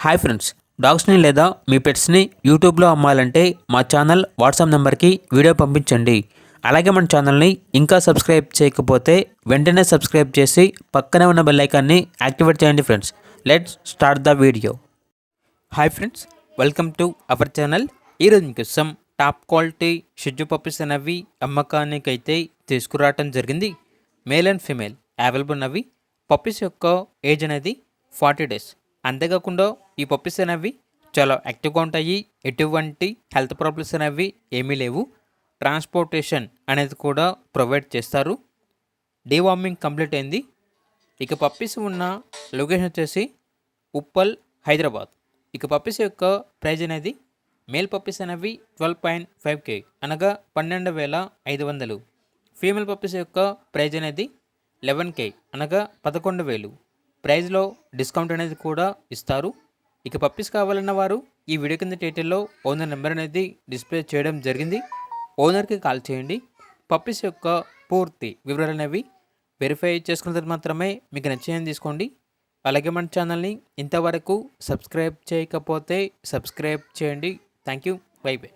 Hi friends, డాగ్స్ని లేదా మీ పెట్స్ని యూట్యూబ్లో అమ్మాలంటే మా ఛానల్ వాట్సాప్ నెంబర్కి వీడియో పంపించండి. అలాగే మన ఛానల్ని ఇంకా సబ్స్క్రైబ్ చేయకపోతే వెంటనే సబ్స్క్రైబ్ చేసి పక్కనే ఉన్న బెల్ ఐకాన్ని యాక్టివేట్ చేయండి friends. Let's start the video. Hi friends, welcome to our channel. ఈరోజు మీకోసం టాప్ క్వాలిటీ షిట్జు పప్పీస్ అనేవి అమ్మకానికైతే తీసుకురావటం జరిగింది. మేల్ అండ్ ఫీమేల్ అవైలబుల్ ఉన్నవి. పప్పీస్ యొక్క ఏజ్ అనేది 40 days. అంతేకాకుండా ఈ పప్పీస్ అనేవి చాలా యాక్టివ్గా ఉంటాయి. ఎటువంటి హెల్త్ ప్రాబ్లమ్స్ అనేవి ఏమీ లేవు. ట్రాన్స్పోర్టేషన్ అనేది కూడా ప్రొవైడ్ చేస్తారు. డీవార్మింగ్ కంప్లీట్ అయింది. ఇక పప్పీస్ ఉన్న లొకేషన్ వచ్చేసి ఉప్పల్, హైదరాబాద్. ఇక పప్పీస్ యొక్క ప్రైజ్ అనేది మేల్ పప్పీస్ అనేవి 12.5K అనగా 12,500. ఫీమేల్ పప్పీస్ యొక్క ప్రైజ్ అనేది 11K అనగా 11,000. ప్రైజ్లో డిస్కౌంట్ అనేది కూడా ఇస్తారు. ఇక పప్పీస్ కావాలన్న వారు ఈ వీడియో కింద టైటిల్లో ఓనర్ నెంబర్ అనేది డిస్ప్లే చేయడం జరిగింది. ఓనర్కి కాల్ చేయండి. పప్పీస్ యొక్క పూర్తి వివరాలు అనేవి వెరిఫై చేసుకున్న తర్వాత మాత్రమే మీకు నచ్చేయని తీసుకోండి. అలాగే మన ఛానల్ని ఇంతవరకు సబ్స్క్రైబ్ చేయకపోతే సబ్స్క్రైబ్ చేయండి. Thank you. By by.